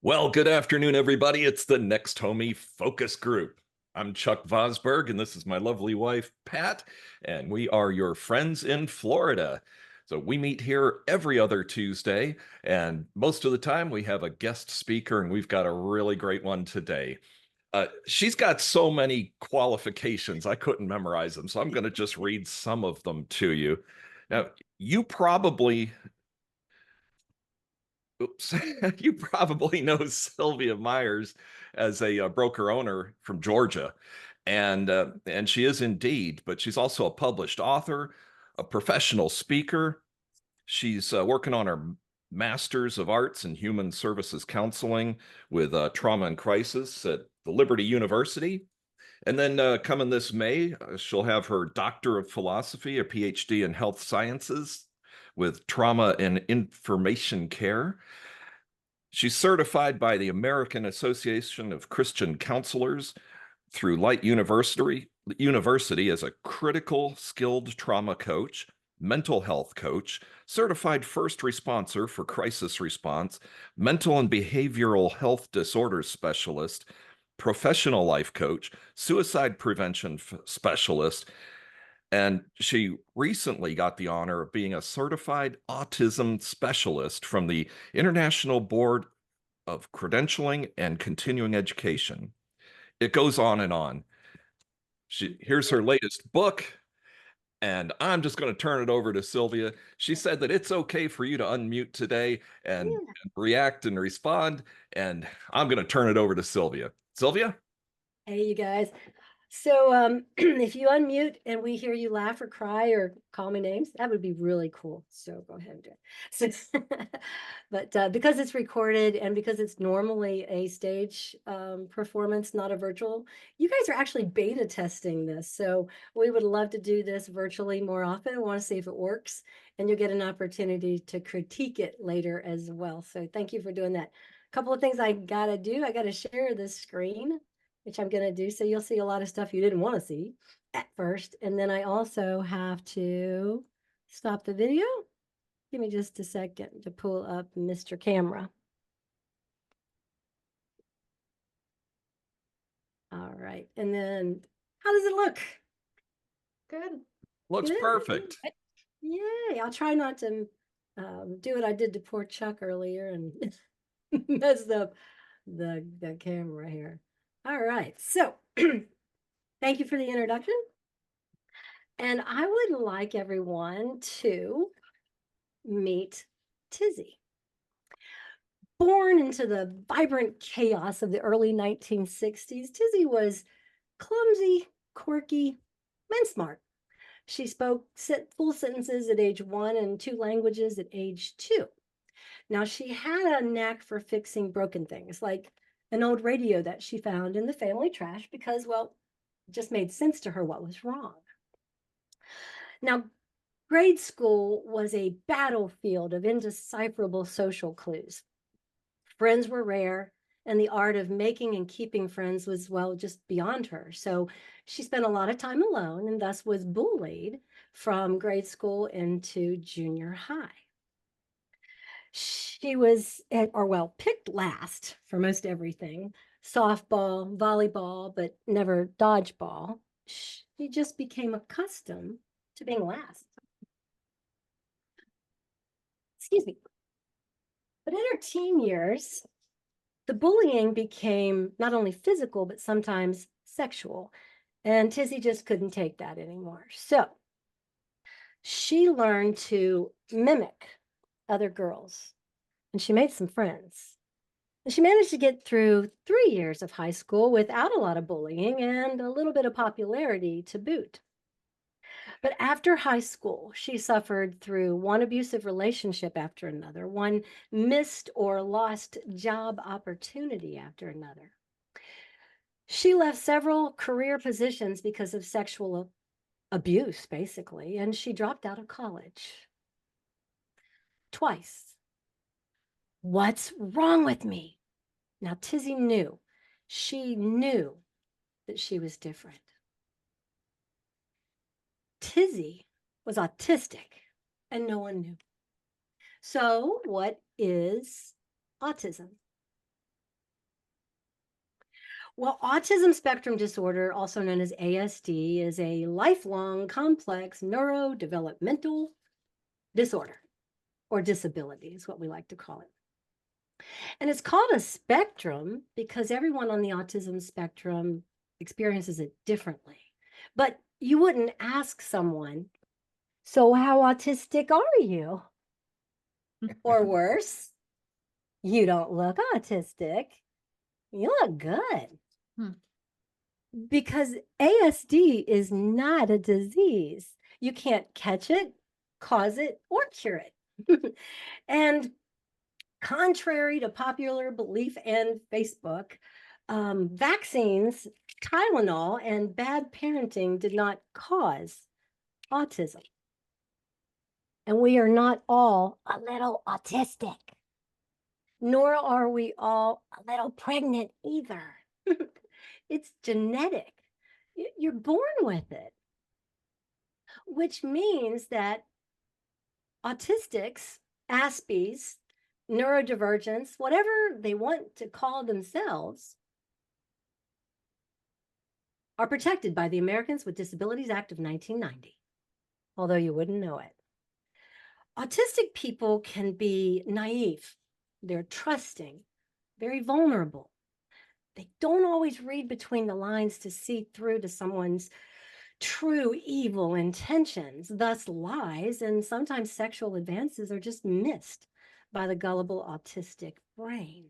Well, good afternoon, everybody. It's the NextHomie Focus Group. I'm Chuck Vosburgh, and this is my lovely wife, Pat, and we are your friends in Florida. So we meet here every other Tuesday, and most of the time we have a guest speaker, and we've got a really great one today. She's got so many qualifications, I couldn't memorize them, so I'm going to just read some of them to you. Now, you probably Oops. You probably know Sylvia Myers as a, broker owner from Georgia, and she is indeed. But she's also a published author, a professional speaker. She's working on her Master's of Arts in Human Services Counseling with trauma and crisis at the Liberty University. And then coming this May, she'll have her Doctor of Philosophy, a PhD in Health Sciences with trauma and information care. She's certified by the American Association of Christian Counselors through Light University as a critical skilled trauma coach, mental health coach, certified first responder for crisis response, mental and behavioral health disorders specialist, professional life coach, suicide prevention specialist, and she recently got the honor of being a certified autism specialist from the International Board of Credentialing and Continuing Education. It goes on and on. Here's her latest book, and I'm just going to turn it over to Sylvia. She said that it's okay for you to unmute today and react and respond, and I'm going to turn it over to Sylvia. Sylvia? Hey, you guys. So if you unmute and we hear you laugh or cry or call me names, that would be really cool. So go ahead and do it. So, but because it's recorded and because it's normally a stage performance, not a virtual, you guys are actually beta testing this. So we would love to do this virtually more often. I want to see if it works, and you'll get an opportunity to critique it later as well. So thank you for doing that. A couple of things I got to do. I got to share this screen, which I'm going to do. So you'll see a lot of stuff you didn't want to see at first. And then I also have to stop the video. Give me just a second to pull up Mr. Camera. All right. And then how does it look? Good. Looks Good. perfect. Yay. I'll try not to do what I did to poor Chuck earlier and messed up the camera here. All right. So thank you for the introduction. And I would like everyone to meet Tizzy. Born into the vibrant chaos of the early 1960s, Tizzy was clumsy, quirky, and smart. She spoke full sentences at age 1 and 2 languages at age 2. Now, she had a knack for fixing broken things, like an old radio that she found in the family trash because, well, it just made sense to her what was wrong. Now, grade school was a battlefield of indecipherable social clues. Friends were rare, and the art of making and keeping friends was, well, just beyond her. So she spent a lot of time alone and thus was bullied from grade school into junior high. She was, picked last for most everything, softball, volleyball, but never dodgeball. She just became accustomed to being last. Excuse me. But in her teen years, the bullying became not only physical, but sometimes sexual. And Tizzy just couldn't take that anymore. So she learned to mimic other girls, and she made some friends. And she managed to get through 3 years of high school without a lot of bullying and a little bit of popularity to boot. But after high school, she suffered through one abusive relationship after another, one missed or lost job opportunity after another. She left several career positions because of sexual abuse, basically, and she dropped out of college twice. What's wrong with me? Now, Tizzy knew. She knew that she was different. Tizzy was autistic, and no one knew. So, what is autism? Well, autism spectrum disorder, also known as ASD, is a lifelong complex neurodevelopmental disorder, or disability is what we like to call it. And it's called a spectrum because everyone on the autism spectrum experiences it differently. But you wouldn't ask someone, so how autistic are you? Or worse, you don't look autistic. You look good. Hmm. Because ASD is not a disease. You can't catch it, cause it, or cure it. And contrary to popular belief and Facebook, vaccines, Tylenol, and bad parenting did not cause autism. And we are not all a little autistic, nor are we all a little pregnant either. It's genetic. You're born with it, which means that autistics, Aspies, neurodivergents, whatever they want to call themselves, are protected by the Americans with Disabilities Act of 1990, although you wouldn't know it. Autistic people can be naive, they're trusting, very vulnerable. They don't always read between the lines to see through to someone's true evil intentions, thus lies and sometimes sexual advances are just missed by the gullible autistic brain.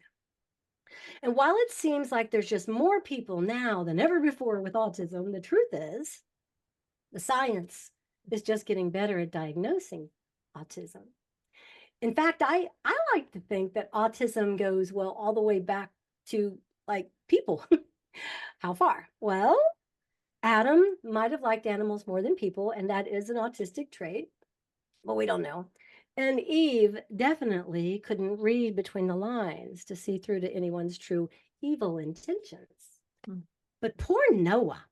And while it seems like there's just more people now than ever before with autism, the truth is the science is just getting better at diagnosing autism. In fact, I like to think that autism goes, well, all the way back to like people. How far? Well, Adam might have liked animals more than people, and that is an autistic trait, but we don't know. And Eve definitely couldn't read between the lines to see through to anyone's true evil intentions. But poor Noah.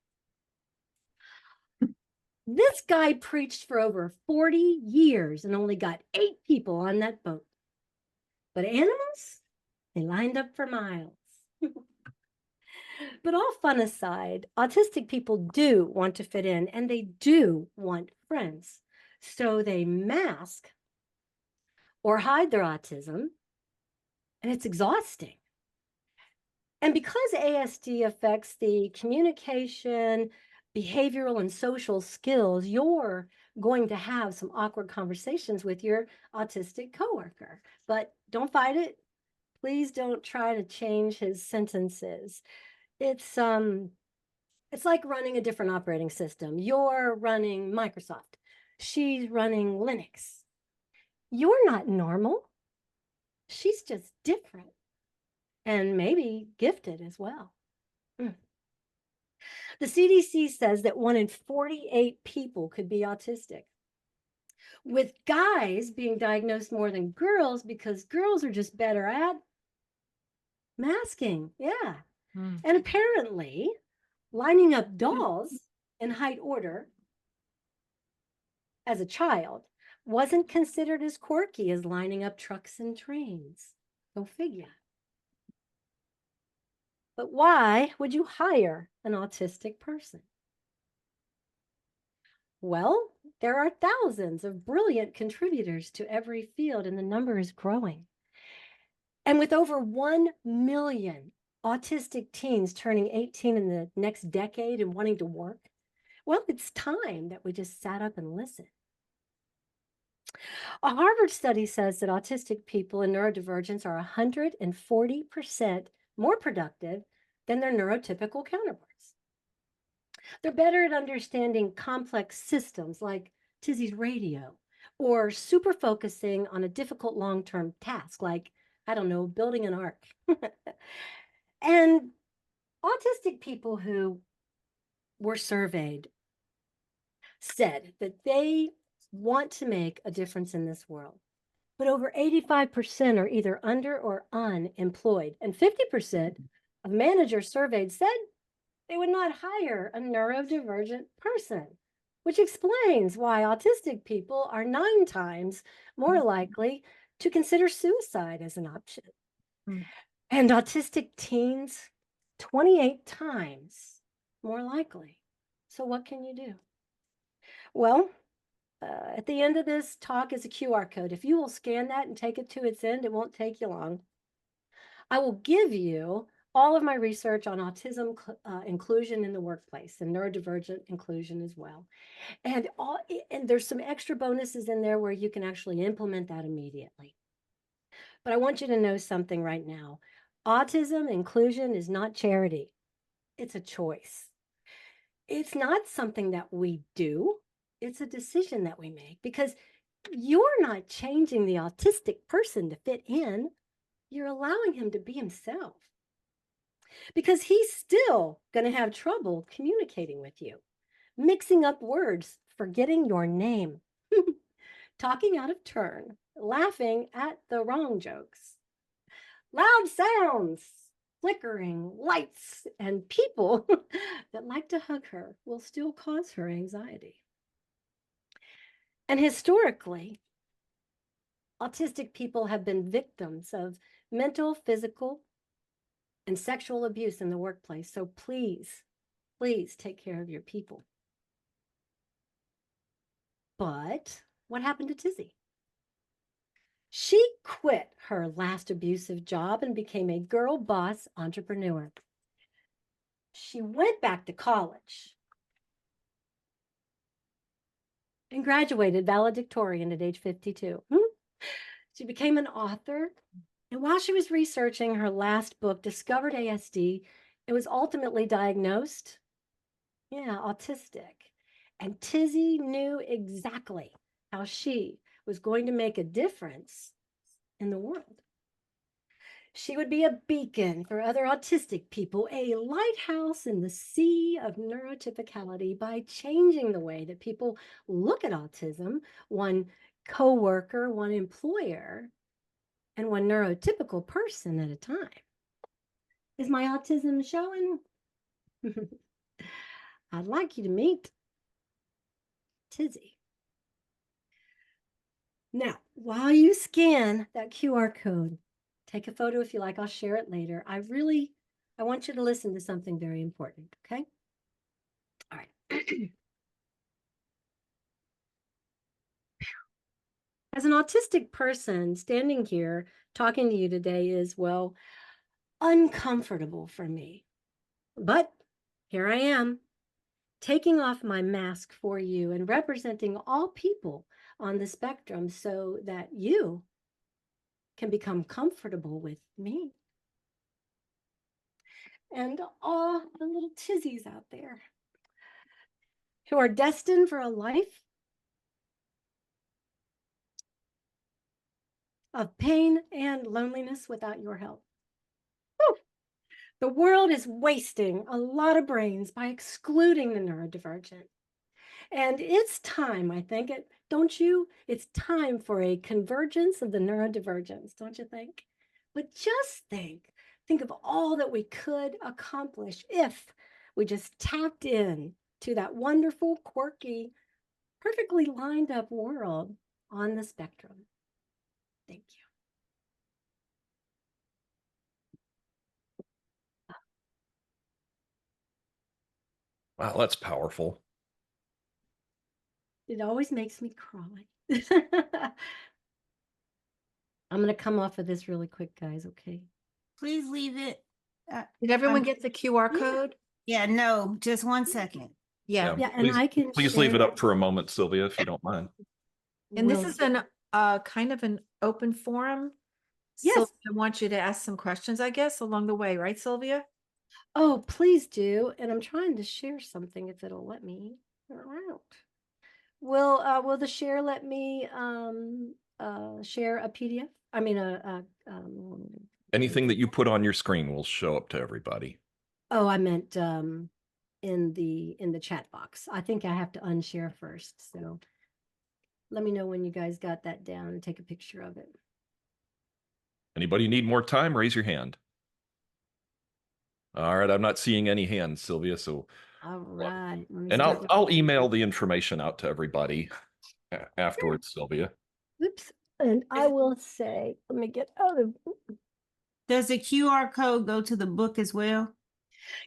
This guy preached for over 40 years and only got 8 people on that boat. But animals, they lined up for miles. But all fun aside, autistic people do want to fit in and they do want friends. So they mask or hide their autism, and it's exhausting. And because ASD affects the communication, behavioral, and social skills, you're going to have some awkward conversations with your autistic coworker. But don't fight it. Please don't try to change his sentences. It's like running a different operating system. You're running Microsoft. She's running Linux. You're not normal. She's just different and maybe gifted as well. The CDC says that 1 in 48 people could be autistic, with guys being diagnosed more than girls because girls are just better at masking. Yeah. And apparently, lining up dolls in height order as a child wasn't considered as quirky as lining up trucks and trains. Go figure. But why would you hire an autistic person? Well, there are thousands of brilliant contributors to every field, and the number is growing. And with over 1 million autistic teens turning 18 in the next decade and wanting to work, well, it's time that we just sat up and listened. A Harvard study says that autistic people and neurodivergents are 140% more productive than their neurotypical counterparts. They're better at understanding complex systems like Tizzy's radio, or super focusing on a difficult long-term task like, I don't know, building an ark. And autistic people who were surveyed said that they want to make a difference in this world. But over 85% are either under or unemployed. And 50% of managers surveyed said they would not hire a neurodivergent person, which explains why autistic people are 9 times more likely to consider suicide as an option. And autistic teens 28 times more likely. So what can you do? Well, at the end of this talk is a QR code. If you will scan that and take it to its end, it won't take you long. I will give you all of my research on autism inclusion in the workplace and neurodivergent inclusion as well. And there's some extra bonuses in there where you can actually implement that immediately. But I want you to know something right now. Autism inclusion is not charity. It's a choice. It's not something that we do. It's a decision that we make because you're not changing the autistic person to fit in. You're allowing him to be himself because he's still going to have trouble communicating with you, mixing up words, forgetting your name, talking out of turn, laughing at the wrong jokes, loud sounds, flickering lights, and people that like to hug her will still cause her anxiety. And historically, autistic people have been victims of mental, physical, and sexual abuse in the workplace. So please, please take care of your people. But what happened to Tizzy? She quit her last abusive job and became a girl boss entrepreneur. She went back to college and graduated valedictorian at age 52. She became an author. And while she was researching her last book, discovered ASD, and was ultimately diagnosed, autistic. And Tizzy knew exactly how she was going to make a difference in the world. She would be a beacon for other autistic people, a lighthouse in the sea of neurotypicality by changing the way that people look at autism, one coworker, one employer, and one neurotypical person at a time. Is my autism showing? I'd like you to meet Tizzy. Now, while you scan that QR code, take a photo if you like. I'll share it later. I want you to listen to something very important, okay? All right. As an autistic person, standing here talking to you today is, well, uncomfortable for me. But here I am, taking off my mask for you and representing all people on the spectrum so that you can become comfortable with me. And all the little Tizzies out there who are destined for a life of pain and loneliness without your help. Whew. The world is wasting a lot of brains by excluding the neurodivergent. And it's time, I think, don't you? It's time for a convergence of the neurodivergence, don't you think? But just think of all that we could accomplish if we just tapped in to that wonderful, quirky, perfectly lined up world on the spectrum. Thank you. Wow, that's powerful. It always makes me cry. I'm going to come off of this really quick, guys, okay? Please leave it. Did everyone get the QR code? Yeah, no, just 1 second. Yeah. Yeah, and I can please leave it up for a moment, Sylvia, if you don't mind. And this is an kind of an open forum. Yes. So I want you to ask some questions, I guess, along the way, right, Sylvia? Oh, please do. And I'm trying to share something if it'll let me. Will the share let me share a PDF? I mean Anything that you put on your screen will show up to everybody. Oh, I meant in the chat box. I think I have to unshare first. So let me know when you guys got that down and take a picture of it. Anybody need more time? Raise your hand. All right, I'm not seeing any hands, Sylvia. So, all right. And I'll email the information out to everybody afterwards, Sylvia. Oops. And I will say, let me get out of. Does the QR code go to the book as well?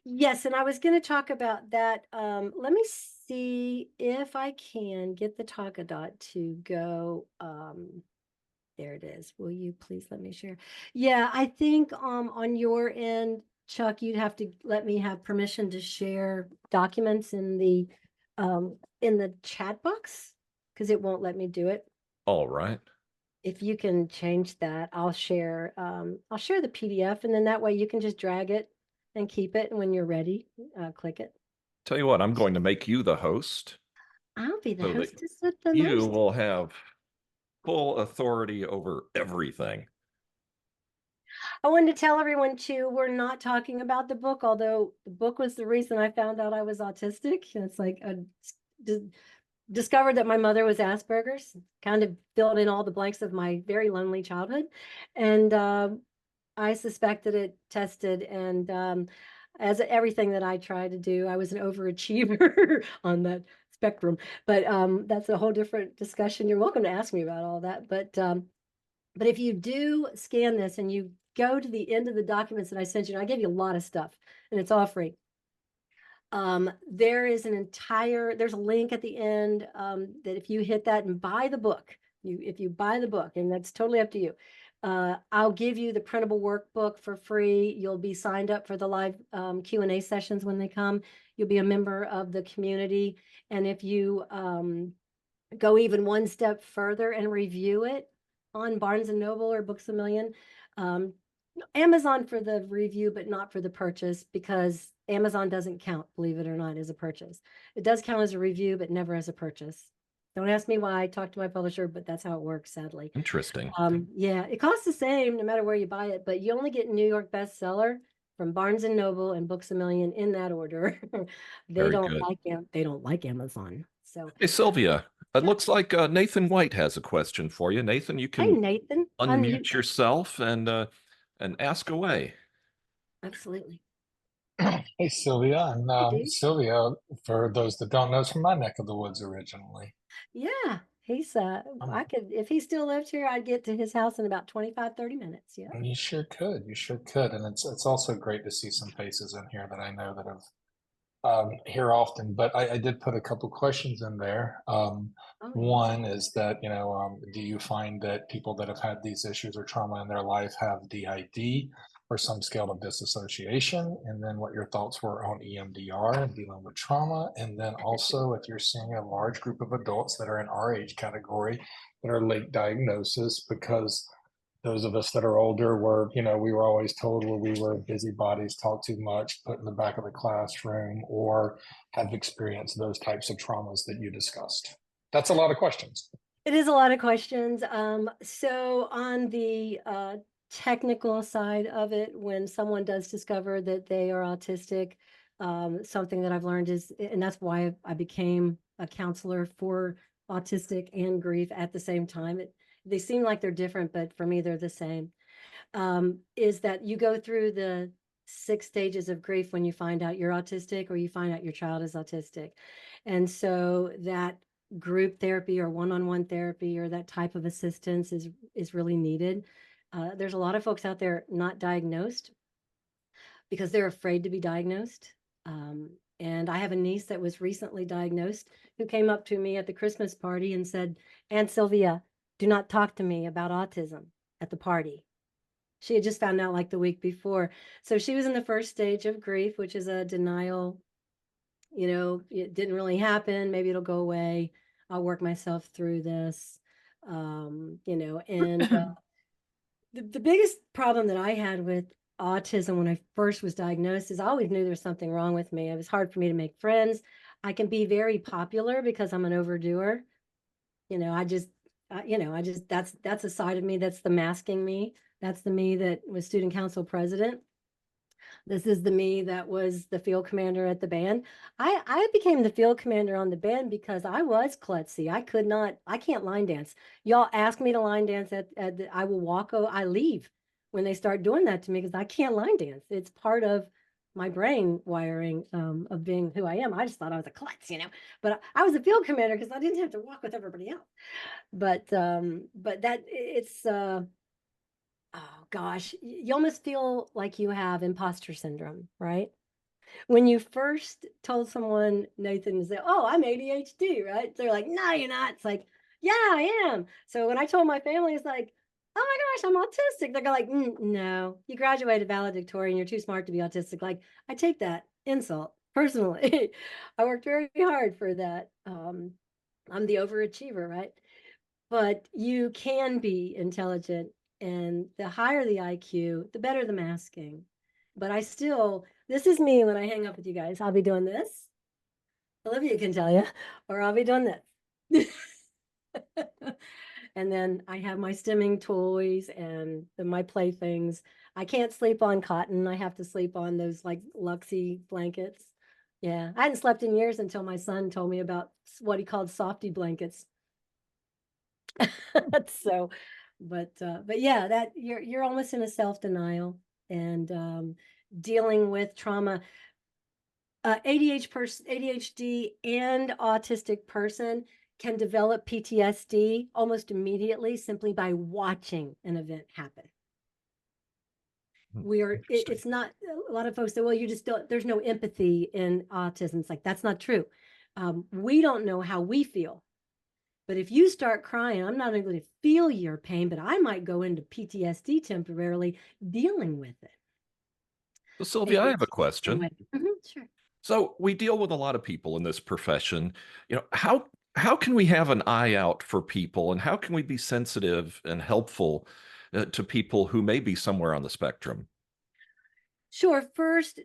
Yes, and I was going to talk about that. Let me see if I can get the Talkadot to go. There it is. Will you please let me share? Yeah, I think on your end, Chuck, you'd have to let me have permission to share documents in the chat box because it won't let me do it. All right. If you can change that, I'll share the PDF, and then that way you can just drag it and keep it, and when you're ready, click it. Tell you what, I'm going to make you the host I'll be the so that hostess with the you most. will have full authority over everything. I wanted to tell everyone too, we're not talking about the book, although the book was the reason I found out I was autistic. It's like discovered that my mother was Asperger's, kind of filled in all the blanks of my very lonely childhood. And I suspected it, tested, and as everything that I tried to do, I was an overachiever on that spectrum. But that's a whole different discussion. You're welcome to ask me about all that. But if you do scan this and you go to the end of the documents that I sent you, and I gave you a lot of stuff, and it's all free. There's a link at the end that if you hit that and buy the book, if you buy the book, and that's totally up to you, I'll give you the printable workbook for free. You'll be signed up for the live Q&A sessions when they come. You'll be a member of the community. And if you go even one step further and review it on Barnes and Noble or Books A Million, Amazon for the review, but not for the purchase, because Amazon doesn't count, believe it or not, as a purchase. It does count as a review, but never as a purchase. Don't ask me why. Talk to my publisher, but that's how it works, sadly. Interesting. Yeah, it costs the same no matter where you buy it, but you only get New York bestseller from Barnes and Noble and Books A Million in that order. Very good. They don't like Amazon. So, Hey, Sylvia, it yeah. looks like Nathan White has a question for you. Nathan, you Hey, can Nathan, unmute unmute. yourself and ask away. Absolutely. Hey, Sylvia. And Hey, dude. Sylvia, for those that don't know, is from my neck of the woods originally. Yeah, he's Um, I could, if he still lived here, I'd get to his house in about 25-30 minutes. Yeah. and you sure could. You sure could. And it's also great to see some faces in here that I know that have here often. But I did put a couple questions in there. Oh yeah. One is that, do you find that people that have had these issues or trauma in their life have DID or some scale of disassociation? And then what your thoughts were on EMDR and dealing with trauma. And then also if you're seeing a large group of adults that are in our age category that are late diagnosis, because those of us that are older were, we were always told where we were busybodies, talk too much, put in the back of the classroom, or have experienced those types of traumas that you discussed. That's a lot of questions. It is a lot of questions. So on the technical side of it, when someone does discover that they are autistic, something that I've learned is, and that's why I became a counselor for autistic and grief at the same time. They seem like they're different, but for me, they're the same. Is that you go through the 6 stages of grief when you find out you're autistic or you find out your child is autistic. And so that group therapy or one-on-one therapy or that type of assistance is really needed. There's a lot of folks out there not diagnosed because they're afraid to be diagnosed. And I have a niece that was recently diagnosed who came up to me at the Christmas party and said, "Aunt Sylvia, do not talk to me about autism at the party." She had just found out like the week before. So she was in the first stage of grief, which is a denial. It didn't really happen. Maybe it'll go away. I'll work myself through this. And the biggest problem that I had with autism when I first was diagnosed is I always knew there was something wrong with me. It was hard for me to make friends. I can be very popular because I'm an overdoer. That's a side of me. That's the masking me. That's the me that was student council president. This is the me that was the field commander at the band. I became the field commander on the band because I was klutzy. I can't line dance. Y'all ask me to line dance I will walk, I leave when they start doing that to me because I can't line dance. It's part of my brain wiring of being who I am. I just thought I was a klutz. But I was a field commander because I didn't have to walk with everybody else. But that it's oh gosh, you almost feel like you have imposter syndrome, right? When you first told someone, Nathan, say, "Oh, I'm ADHD," right? They're like, "No, you're not." It's like, "Yeah, I am." So when I told my family, it's like, "Oh my gosh, I'm autistic." They're like, "No, you graduated valedictorian. You're too smart to be autistic." Like, I take that insult personally. I worked very hard for that. I'm the overachiever, right? But you can be intelligent, and the higher the IQ, the better the masking. But I still, this is me when I hang up with you guys. I'll be doing this. Olivia can tell you, or I'll be doing this. And then I have my stimming toys and my playthings. I can't sleep on cotton. I have to sleep on those like Luxy blankets. Yeah, I hadn't slept in years until my son told me about what he called softy blankets. So, but yeah, that you're almost in a self-denial and dealing with trauma. ADHD and autistic person can develop PTSD almost immediately simply by watching an event happen. It's not, a lot of folks say, well, you just don't, there's no empathy in autism. It's like, that's not true. We don't know how we feel. But if you start crying, I'm not only going to feel your pain, but I might go into PTSD temporarily dealing with it. So Sylvia, I have a question. Sure. So we deal with a lot of people in this profession. How can we have an eye out for people, and how can we be sensitive and helpful to people who may be somewhere on the spectrum? Sure. First,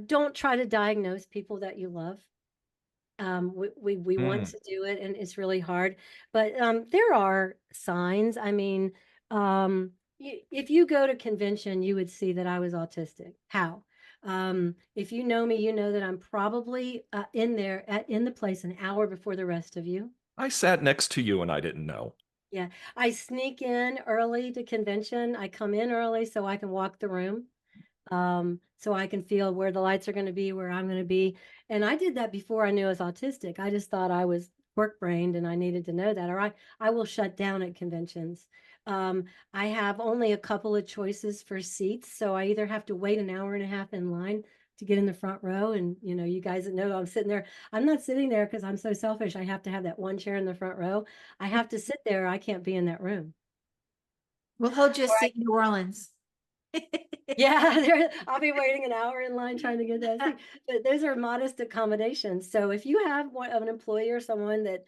don't try to diagnose people that you love. We want to do it, and it's really hard. But there are signs. I mean, if you go to convention, you would see that I was autistic. How? If you know me, you know that I'm probably in the place an hour before the rest of you. I sat next to you and I didn't know. Yeah, I sneak in early to convention. I come in early so I can walk the room. So I can feel where the lights are going to be, where I'm going to be. And I did that before I knew I was autistic. I just thought I was work-brained and I needed to know that, or I will shut down at conventions. I have only a couple of choices for seats, so I either have to wait an hour and a half in line to get in the front row. And you guys that know I'm sitting there. I'm not sitting there because I'm so selfish. I have to have that one chair in the front row. I have to sit there. I can't be in that room. We'll hold you a seat in New Orleans. Yeah, I'll be waiting an hour in line trying to get that seat. But those are modest accommodations. So if you have an employee or someone that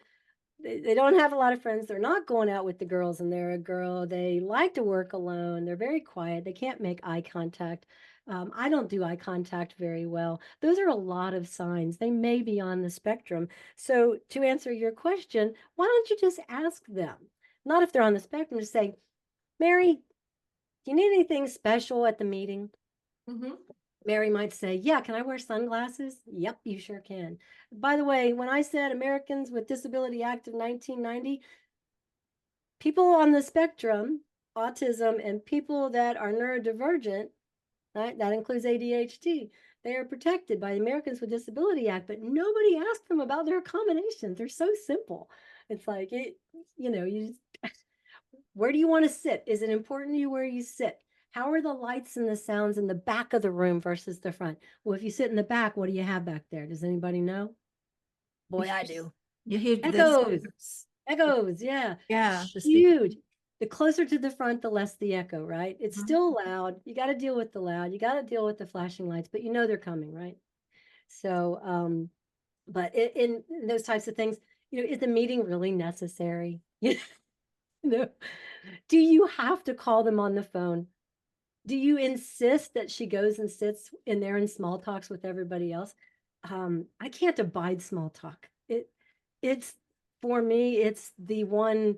they don't have a lot of friends, they're not going out with the girls and they're a girl, they like to work alone, they're very quiet, they can't make eye contact. I don't do eye contact very well. Those are a lot of signs. They may be on the spectrum. So to answer your question, why don't you just ask them? Not if they're on the spectrum, just say, Mary, do you need anything special at the meeting? Mary might say, yeah, can I wear sunglasses? Yep, you sure can. By the way, when I said Americans with Disability Act of 1990, people on the spectrum, autism, and people that are neurodivergent, right, that includes ADHD, they are protected by the Americans with Disability Act, but nobody asked them about their accommodations. They're so simple. It's like, you just, where do you want to sit? Is it important to you where you sit? How are the lights and the sounds in the back of the room versus the front? Well, if you sit in the back, what do you have back there? Does anybody know? Boy, I do. You hear Echoes. Echoes, yeah. Yeah. Huge. The closer to the front, the less the echo, right? It's still loud. You got to deal with the loud. You got to deal with the flashing lights, but you know they're coming, right? So, but in those types of things, is the meeting really necessary? No. Do you have to call them on the phone? Do you insist that she goes and sits in there and small talks with everybody else? I can't abide small talk. It's for me, it's the one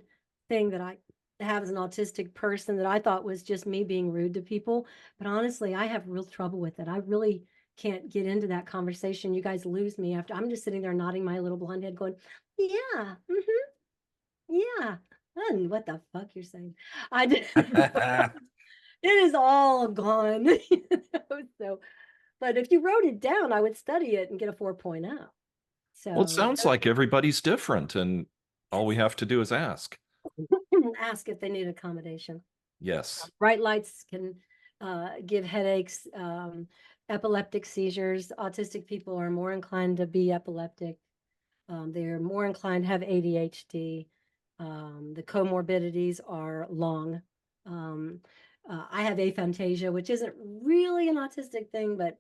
thing that I have as an autistic person that I thought was just me being rude to people. But honestly, I have real trouble with it. I really can't get into that conversation. You guys lose me after I'm just sitting there nodding my little blonde head going, yeah, yeah. And what the fuck you're saying? I did. It is all gone. So, but if you wrote it down, I would study it and get a 4.0. So Well, it sounds like everybody's different, and all we have to do is ask. ask if they need accommodation. Yes. Bright lights can give headaches, epileptic seizures. Autistic people are more inclined to be epileptic. They're more inclined to have ADHD. The comorbidities are long. I have aphantasia, which isn't really an autistic thing, but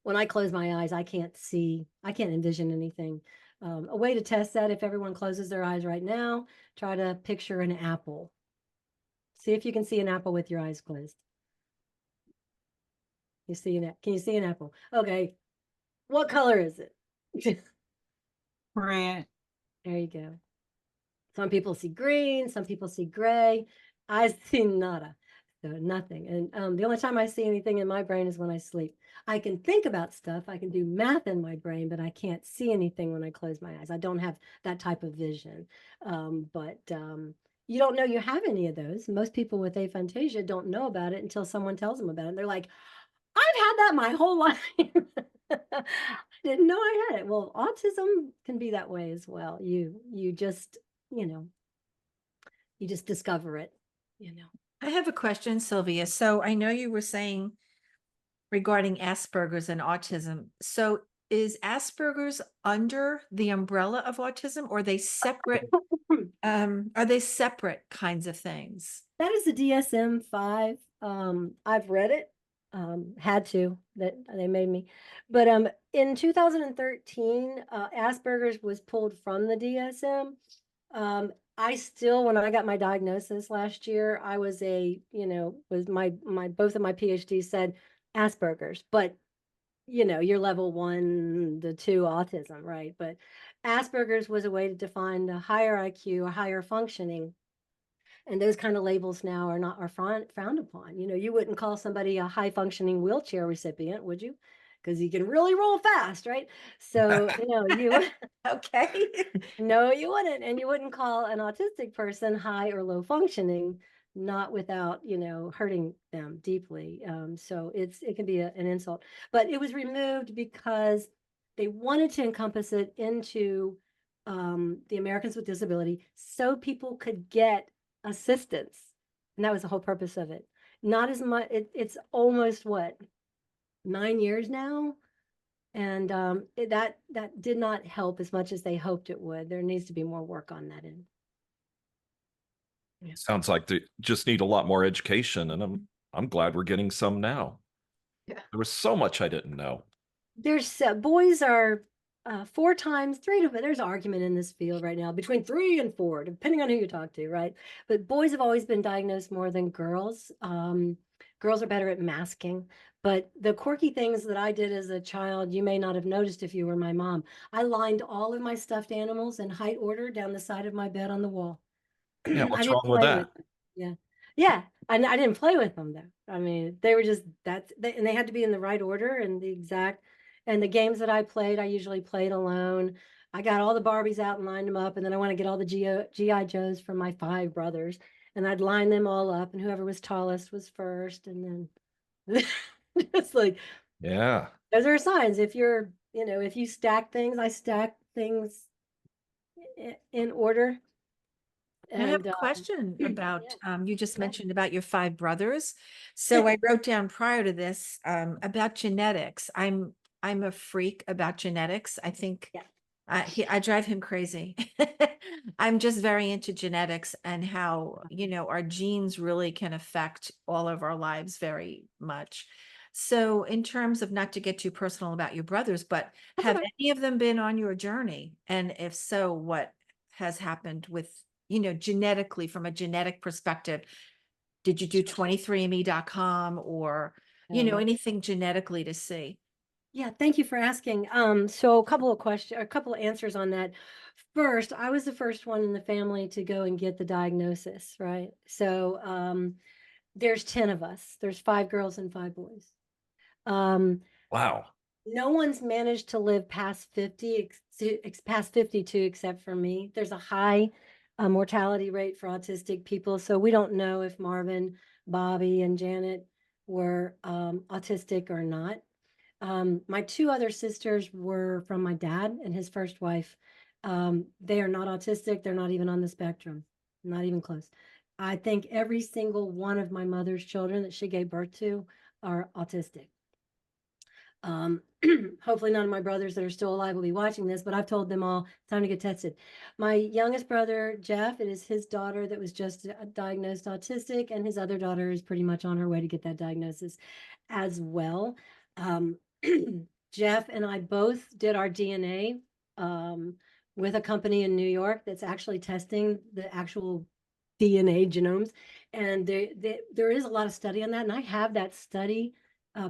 when I close my eyes, I can't envision anything. A way to test that, if everyone closes their eyes right now, try to picture an apple. See if you can see an apple with your eyes closed. Can you see an apple? Okay. What color is it? Red. There you go. Some people see green, some people see gray. I see nada, so nothing. And the only time I see anything in my brain is when I sleep. I can think about stuff, I can do math in my brain, but I can't see anything when I close my eyes. I don't have that type of vision. But you don't know you have any of those. Most people with aphantasia don't know about it until someone tells them about it. And they're like, I've had that my whole life. I didn't know I had it. Well, autism can be that way as well. You just, you know, you just discover it, you know. I have a question, Sylvia. So I know you were saying regarding Asperger's and autism. So is Asperger's under the umbrella of autism, or are they separate? Are they separate kinds of things? That is the DSM-5. I've read it, had to, that they made me. But in 2013, Asperger's was pulled from the DSM. I still, when I got my diagnosis last year, I was was my both of my PhDs said Asperger's, but you're level 1 to 2 autism, right? But Asperger's was a way to define the higher IQ or higher functioning. And those kind of labels now are frowned upon. You wouldn't call somebody a high functioning wheelchair recipient, would you? Because you can really roll fast, right? So, you Okay. no, you wouldn't. And you wouldn't call an autistic person high or low functioning, not without, hurting them deeply. So it can be an insult. But it was removed because they wanted to encompass it into the Americans with Disability so people could get assistance. And that was the whole purpose of it. Not as much, it's almost 9 years now? And that did not help as much as they hoped it would. There needs to be more work on that end. Yeah. Sounds like they just need a lot more education, and I'm glad we're getting some now. Yeah. There was so much I didn't know. There's boys are 4 times, 3 to, there's argument in this field right now between 3 and 4, depending on who you talk to, right? But boys have always been diagnosed more than girls. Girls are better at masking. But the quirky things that I did as a child, you may not have noticed if you were my mom. I lined all of my stuffed animals in height order down the side of my bed on the wall. Yeah, I what's didn't wrong with play that? them. Yeah. Yeah. I didn't play with them though. I mean, they were just and they had to be in the right order and and the games that I played, I usually played alone. I got all the Barbies out and lined them up. And then I want to get all the GI Joes from my 5 brothers. And I'd line them all up, and whoever was tallest was first. And then it's like, Yeah. those are signs. If if you stack things, I stack things in order. I have And a question about, you just Yeah. mentioned about your 5 brothers. So I wrote down prior to this, about genetics. I'm a freak about genetics. I think Yeah. I drive him crazy. I'm just very into genetics and how, our genes really can affect all of our lives very much. So in terms of, not to get too personal about your brothers, but That's have okay. any of them been on your journey? And if so, what has happened with, genetically, from a genetic perspective? Did you do 23andme.com or, anything genetically to see? Yeah, thank you for asking. So a couple of answers on that. First, I was the first one in the family to go and get the diagnosis, right? So there's 10 of us. There's 5 girls and 5 boys. Wow. No one's managed to live past 50, past 52, except for me. There's a high mortality rate for autistic people. So we don't know if Marvin, Bobby, and Janet were autistic or not. My 2 other sisters were from my dad and his first wife. They are not autistic. They're not even on the spectrum, not even close. I think every single one of my mother's children that she gave birth to are autistic. Hopefully none of my brothers that are still alive will be watching this, but I've told them all time to get tested. My youngest brother, Jeff, it is his daughter that was just diagnosed autistic, and his other daughter is pretty much on her way to get that diagnosis as well. Jeff and I both did our DNA with a company in New York that's actually testing the actual DNA genomes. And there is a lot of study on that. And I have that study.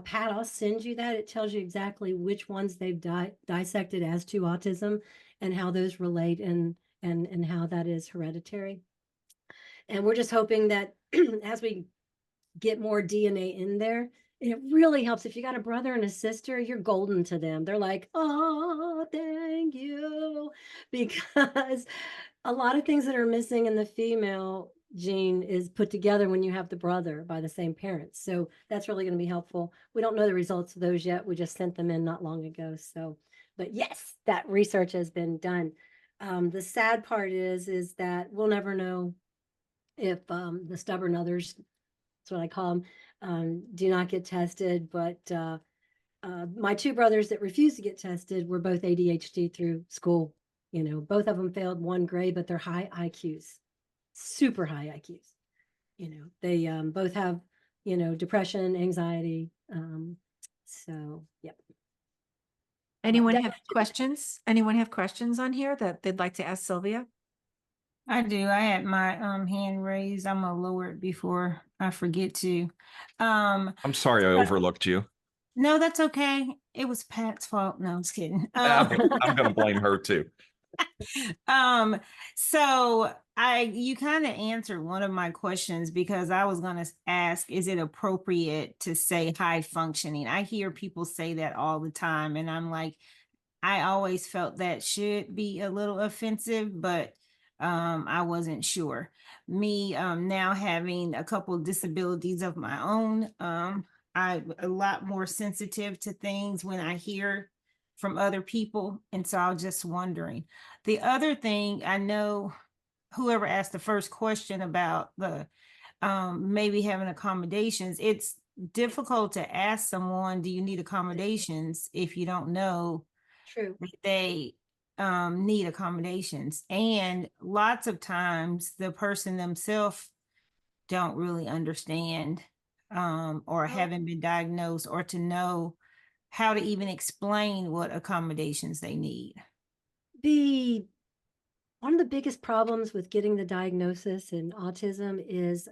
Pat, I'll send you that. It tells you exactly which ones they've dissected as to autism and how those relate and how that is hereditary. And we're just hoping that as we get more DNA in there, it really helps. If you got a brother and a sister, you're golden to them. They're like, oh, thank you. Because a lot of things that are missing in the female gene is put together when you have the brother by the same parents. So that's really going to be helpful. We don't know the results of those yet. We just sent them in not long ago. So, but yes, that research has been done. The sad part is that we'll never know if the stubborn others, that's what I call them, do not get tested. But my two brothers that refused to get tested were both ADHD through school. You know, both of them failed one grade, but they're high IQs, super high IQs. You know, they both have, you know, depression, anxiety. So, yep. Anyone That- have questions? Anyone have questions on here that they'd like to ask Sylvia? I do. I had my hand raised. I'm gonna lower it before I forget to. I'm sorry I overlooked you. No, that's okay. It was Pat's fault. No, I'm just kidding. I'm going to blame her too. So you kind of answered one of my questions because I was going to ask, is it appropriate to say high functioning? I hear people say that all the time, and I'm like, I always felt that should be a little offensive, but I wasn't sure. Me now having a couple of disabilities of my own, I'm a lot more sensitive to things when I hear from other people. And so I was just wondering. The other thing, I know whoever asked the first question about the maybe having accommodations, it's difficult to ask someone, do you need accommodations, if you don't know True. that they need accommodations. And lots of times the person themselves don't really understand or haven't been diagnosed or to know how to even explain what accommodations they need. One of the biggest problems with getting the diagnosis in autism is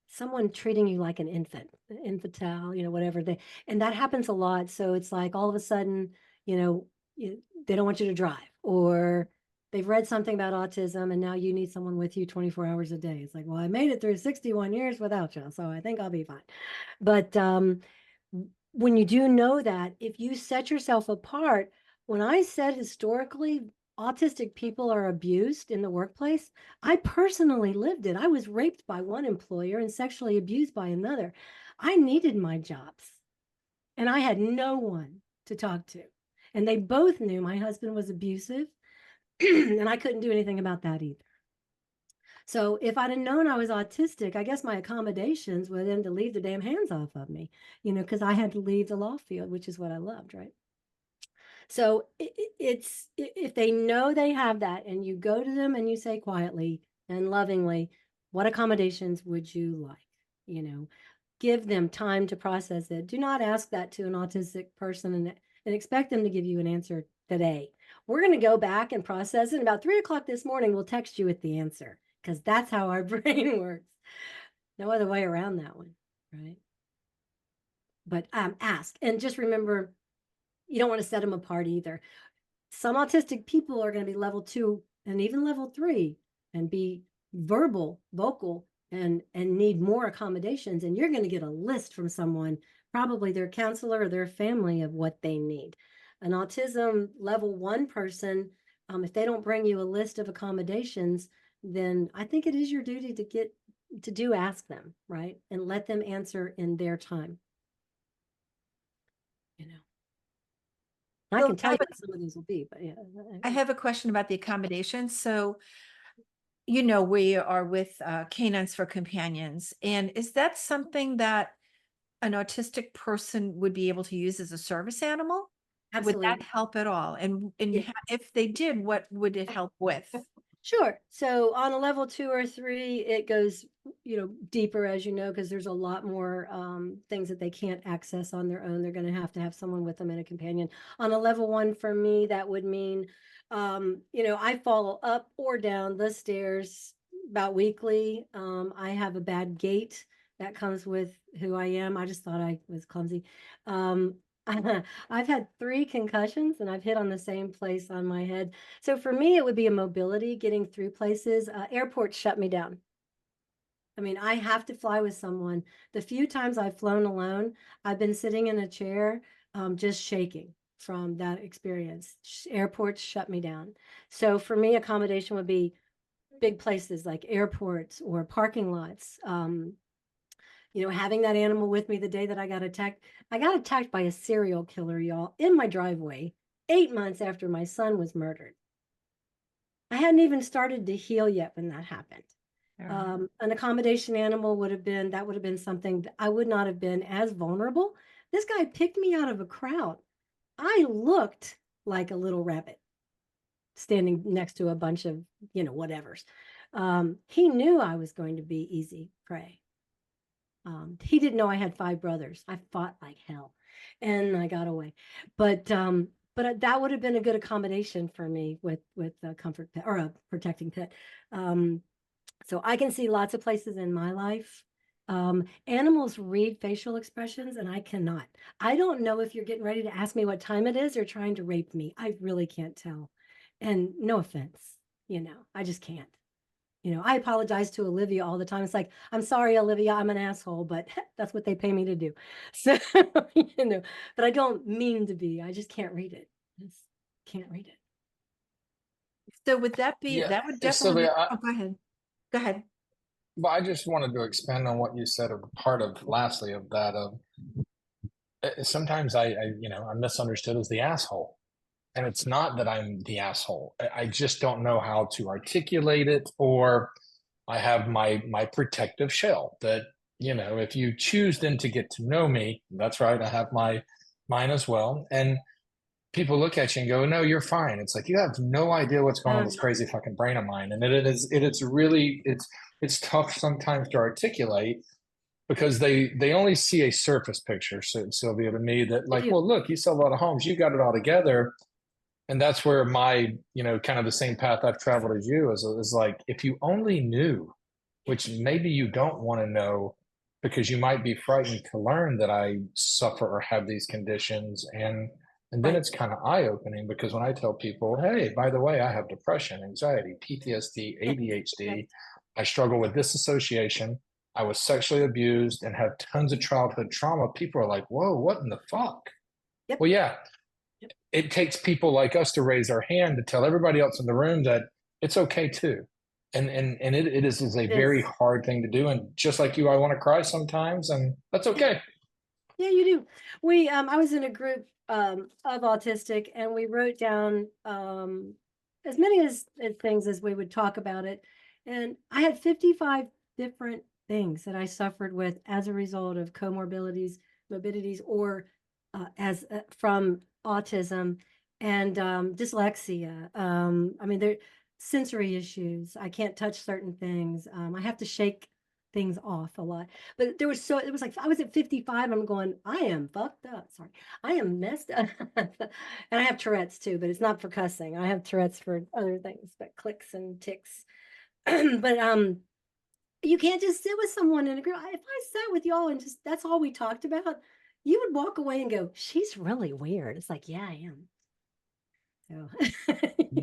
someone treating you like an infantile, you know, whatever and that happens a lot. So it's like all of a sudden, you know, they don't want you to drive, or they've read something about autism and now you need someone with you 24 hours a day. It's like, well, I made it through 61 years without you, so I think I'll be fine. But when you do know that, if you set yourself apart, when I said historically, autistic people are abused in the workplace, I personally lived it. I was raped by one employer and sexually abused by another. I needed my jobs and I had no one to talk to. And they both knew my husband was abusive and I couldn't do anything about that either. So if I'd have known I was autistic, I guess my accommodations were then to leave the damn hands off of me, you know, because I had to leave the law field, which is what I loved, right? So it's if they know they have that and you go to them and you say quietly and lovingly, what accommodations would you like? You know, give them time to process it. Do not ask that to an autistic person and expect them to give you an answer today. We're going to go back and process it. About 3 o'clock this morning, we'll text you with the answer because that's how our brain works. No other way around that one, right? But ask. And just remember, you don't want to set them apart either. Some autistic people are going to be level 2 and even level 3 and be vocal, and need more accommodations. And you're going to get a list from someone, probably their counselor or their family, of what they need. An autism level 1 person, if they don't bring you a list of accommodations, then I think it is your duty to ask them, right? And let them answer in their time. You know. I So can tell you what some of these will be, but yeah. I have a question about the accommodations. So you know, we are with Canines for Companions. And is that something that an autistic person would be able to use as a service animal? Would that Absolutely. help at all? And Yeah. if they did, what would it help with? Sure. So on a level 2 or 3, it goes, deeper, as you know, because there's a lot more things that they can't access on their own. They're going to have someone with them and a companion. On a level 1, for me, that would mean, I fall up or down the stairs about weekly. I have a bad gait that comes with who I am. I just thought I was clumsy. Um, I've had 3 concussions and I've hit on the same place on my head. So for me, it would be a mobility, getting through places. Airports shut me down. I mean, I have to fly with someone. The few times I've flown alone, I've been sitting in a chair, just shaking from that experience. Airports shut me down. So for me, accommodation would be big places like airports or parking lots. Having that animal with me the day that I got attacked. I got attacked by a serial killer, y'all, in my driveway 8 months after my son was murdered. I hadn't even started to heal yet when that happened. An accommodation animal would have been something that I would not have been as vulnerable. This guy picked me out of a crowd. I looked like a little rabbit standing next to a bunch of, whatevers. He knew I was going to be easy prey. He didn't know I had 5 brothers. I fought like hell and I got away. But that would have been a good accommodation for me with a comfort pet or a protecting pet. So I can see lots of places in my life. Animals read facial expressions and I cannot. I don't know if you're getting ready to ask me what time it is or trying to rape me. I really can't tell. And no offense, I just can't. I apologize to Olivia all the time. It's like, I'm sorry, Olivia, I'm an asshole, but that's what they pay me to do. So, but I don't mean to be. I just can't read it. Just can't read it. So would that be, Yeah, that would definitely, Sylvia, oh, go ahead. Go ahead. but I just wanted to expand on what you said of part of lastly of that sometimes I'm misunderstood as the asshole. And it's not that I'm the asshole. I just don't know how to articulate it, or I have my protective shell that, if you choose then to get to know me, that's right, I have mine as well. And people look at you and go, no, you're fine. It's like, you have no idea what's going on in this crazy fucking brain of mine. And it's tough sometimes to articulate because they only see a surface picture, so Sylvia, to me, that like, well, look, you sell a lot of homes, you got it all together. And that's where my, kind of the same path I've traveled as you is like, if you only knew, which maybe you don't want to know because you might be frightened to learn that I suffer or have these conditions. And then it's kind of eye-opening because when I tell people, hey, by the way, I have depression, anxiety, PTSD, ADHD, I struggle with disassociation, I was sexually abused and have tons of childhood trauma, people are like, whoa, what in the fuck? Yep. Well, yeah, it takes people like us to raise our hand to tell everybody else in the room that it's okay too. And it is a very hard thing to do. And just like you, I want to cry sometimes, and that's okay. Yeah, you do. I was in a group of autistic, and we wrote down as many as things as we would talk about it. And I had 55 different things that I suffered with as a result of comorbidities, morbidities, or as from autism and dyslexia. I mean, there sensory issues. I can't touch certain things. I have to shake things off a lot. But it was like I was at 55. I'm going, I am fucked up. Sorry. I am messed up. And I have Tourette's too, but it's not for cussing. I have Tourette's for other things, but clicks and ticks. But you can't just sit with someone in a group. If I sat with y'all and just that's all we talked about, you would walk away and go, she's really weird. It's like, yeah, I am. So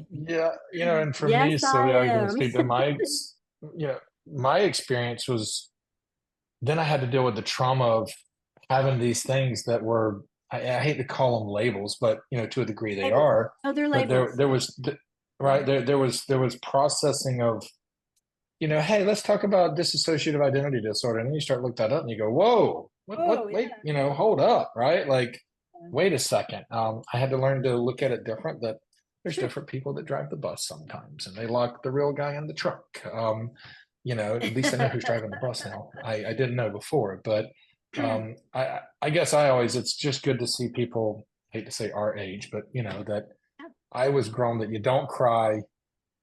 Yeah, and for me, yes, I Sylvia, I can am. speak to my experience was then I had to deal with the trauma of having these things that were I hate to call them labels, but to a degree they Labels. are. Oh, they're But labels. there was right there was processing of hey, let's talk about dissociative identity disorder. And then you start look that up and you go, whoa, wait, Yeah. hold up, right? Like, wait a second. I had to learn to look at it different, that There's Sure. different people that drive the bus sometimes, and they lock the real guy in the trunk. At least I know who's driving the bus now. I didn't know before, but I guess it's just good to see people, hate to say our age, but that I was grown that you don't cry,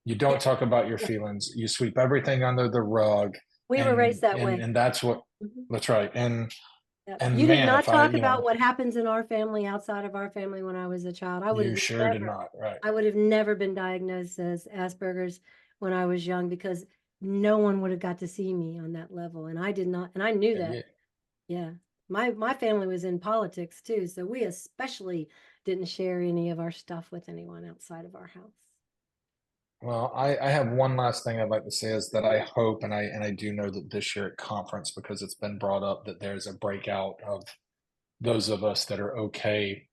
you don't Yeah, talk about your yeah. feelings, you sweep everything under the rug, We were and raised that and way. and that's what Mhm. that's right. Yep. And You did man, not if I, talk about what happens in our family outside of our family when I was a child. you sure did not, right? I would have never been diagnosed as Asperger's when I was young because no one would have got to see me on that level. And I did not, and I knew And that. yeah, Yeah. My family was in politics too, so we especially didn't share any of our stuff with anyone outside of our house. well, I have one last thing I'd like to say is that I hope, and I do know that this year at conference, because it's been brought up that there's a breakout of those of us that are okay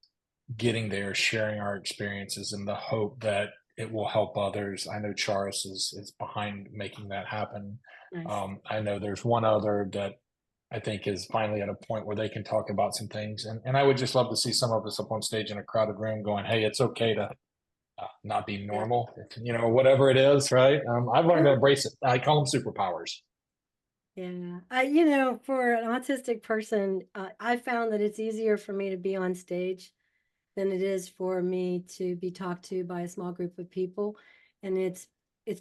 getting there, sharing our experiences in the hope that it will help others. I know Charis is behind making that happen. Nice. I know there's one other that I think is finally at a point where they can talk about some things. And I would just love to see some of us up on stage in a crowded room going, hey, it's okay to not be Yeah. normal, whatever it is, right? I've learned to Yeah. embrace it. I call them superpowers. Yeah. For an autistic person, I found that it's easier for me to be on stage than it is for me to be talked to by a small group of people. And it's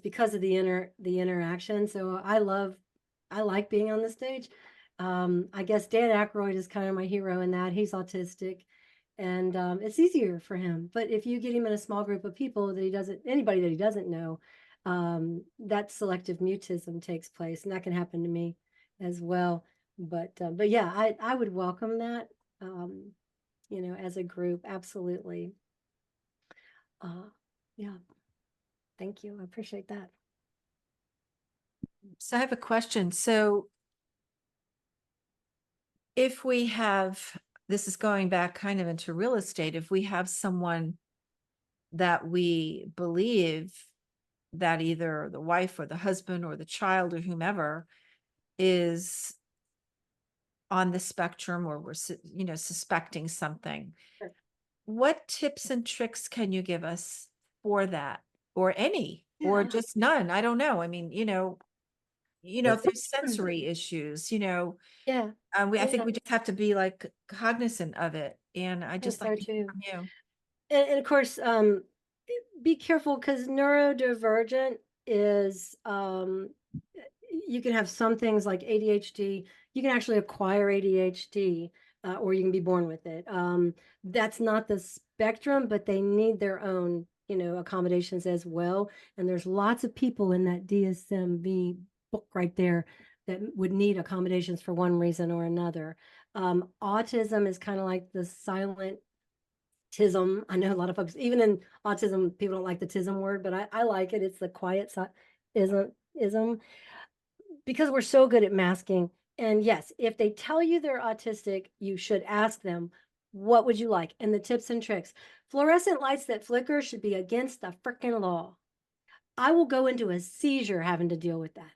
because of the interaction. So I like being on the stage. I guess Dan Aykroyd is kind of my hero in that. He's autistic and it's easier for him. But if you get him in a small group of people anybody that he doesn't know, that selective mutism takes place, and that can happen to me as well. But yeah, I would welcome that. As a group, absolutely. Uh, yeah, thank you. I appreciate that. So I have a question. So if we have, this is going back kind of into real estate, if we have someone that we believe that either the wife or the husband or the child or whomever is on the spectrum, or we're suspecting something, Sure. what tips and tricks can you give us for that, or any, or Yeah. just none? I don't know. I mean, if there's sensory issues, Yeah. I think Yeah. we just have to be like cognizant of it. And I just That's like so to hear true. from you. And of course, be careful because neurodivergent is you can have some things like ADHD. You can actually acquire ADHD, or you can be born with it. That's not the spectrum, but they need their own, accommodations as well. And there's lots of people in that DSM-V book right there that would need accommodations for one reason or another. Autism is kind of like the silent tism. I know a lot of folks, even in autism, people don't like the tism word, but I like it. It's the quiet ism because we're so good at masking. And yes, if they tell you they're autistic, you should ask them, what would you like? And the tips and tricks. Fluorescent lights that flicker should be against the freaking law. I will go into a seizure having to deal with that.